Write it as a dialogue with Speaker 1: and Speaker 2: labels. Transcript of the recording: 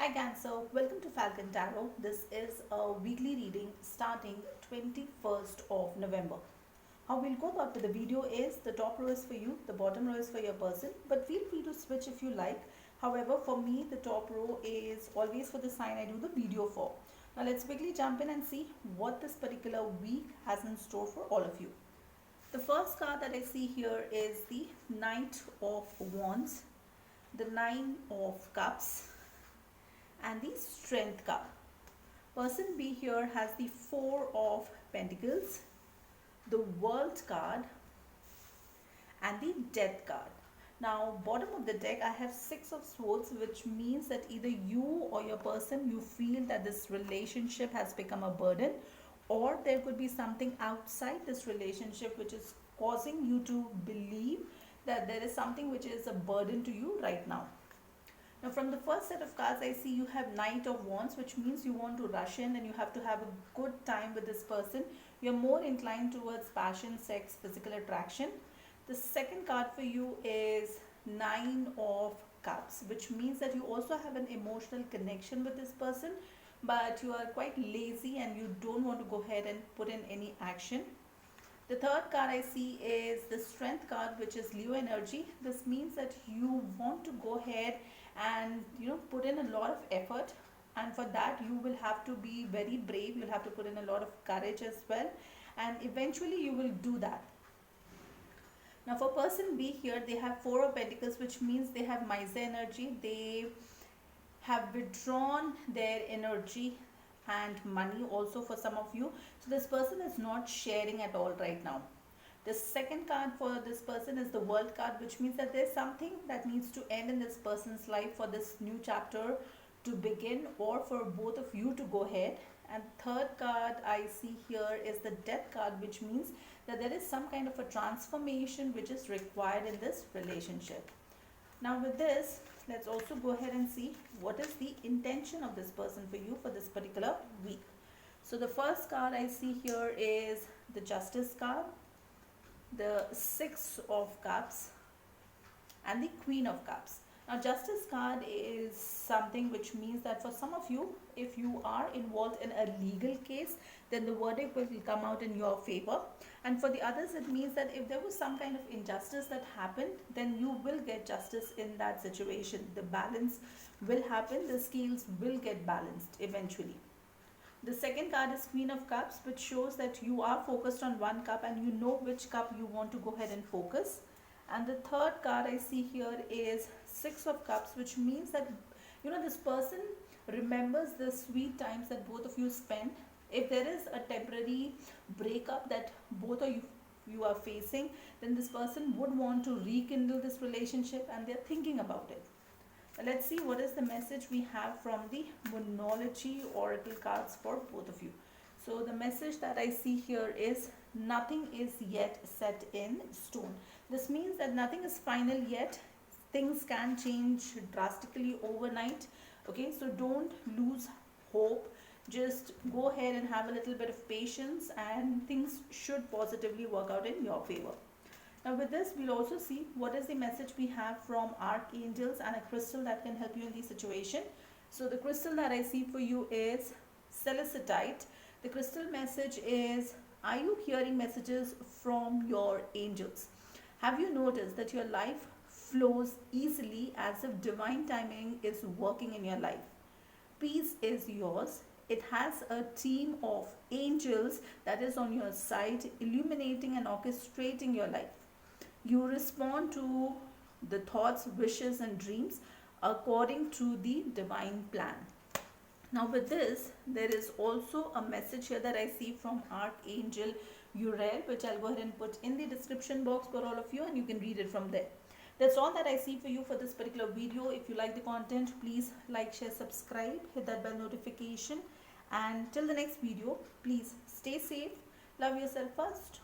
Speaker 1: Hi Cancer, welcome to Falcon Tarot. This is a weekly reading starting 21st of November. How we'll go about with the video is the top row is for you, the bottom row is for your person, but feel free to switch if you like. However, for me, the top row is always for the sign I do the video for. Now let's quickly jump in and see what this particular week has in store for all of you. The first card that I see here is the Knight of Wands, the Nine of Cups, and the Strength card. Person B here has the Four of Pentacles, the World card, and the Death card. Now, bottom of the deck, I have Six of Swords, which means that either you or your person, you feel that this relationship has become a burden, or there could be something outside this relationship which is causing you to believe that there is something which is a burden to you right now. Now from the first set of cards, I see you have Knight of Wands, which means you want to rush in and you have to have a good time with this person. You're more inclined towards passion, sex, physical attraction. The second card for you is Nine of Cups, which means that you also have an emotional connection with this person, but you are quite lazy and you don't want to go ahead and put in any action. The third card I see is the Strength card, which is Leo energy. This means that you want to go ahead and put in a lot of effort, and for that you will have to be very brave. You'll have to put in a lot of courage as well, and eventually you will do that. Now for person B here, they have Four of Pentacles, which means they have miser energy. They have withdrawn their energy and money also for some of you. So this person is not sharing at all right now. The second card for this person is the World card, which means that there's something that needs to end in this person's life for this new chapter to begin, or for both of you to go ahead. And third card I see here is the Death card, which means that there is some kind of a transformation which is required in this relationship. Now with this, let's also go ahead and see what is the intention of this person for you for this particular week. So the first card I see here is the Justice card, the Six of Cups, and the Queen of Cups. Now Justice card is something which means that for some of you, if you are involved in a legal case, then the verdict will come out in your favor. And for the others, it means that if there was some kind of injustice that happened, then you will get justice in that situation. The balance will happen, the scales will get balanced eventually. The second card is Queen of Cups, which shows that you are focused on one cup and you know which cup you want to go ahead and focus. And the third card I see here is Six of Cups, which means that this person remembers the sweet times that both of you spent. If there is a temporary breakup that both of you are facing, then this person would want to rekindle this relationship and they're thinking about it. Let's see what is the message we have from the Moonology Oracle cards for both of you. So the message that I see here is nothing is yet set in stone. This means that nothing is final yet. Things can change drastically overnight. Okay, so don't lose hope. Just go ahead and have a little bit of patience and things should positively work out in your favor. Now with this, we'll also see what is the message we have from archangels and a crystal that can help you in the situation. So the crystal that I see for you is Celestite. The crystal message is, are you hearing messages from your angels? Have you noticed that your life flows easily as if divine timing is working in your life? Peace is yours. It has a team of angels that is on your side, illuminating and orchestrating your life. You respond to the thoughts, wishes and dreams according to the divine plan. Now with this, there is also a message here that I see from Archangel Uriel, which I'll go ahead and put in the description box for all of you and you can read it from there. That's all that I see for you for this particular video. If you like the content, please like, share, subscribe, hit that bell notification, and till the next video, please stay safe, love yourself first.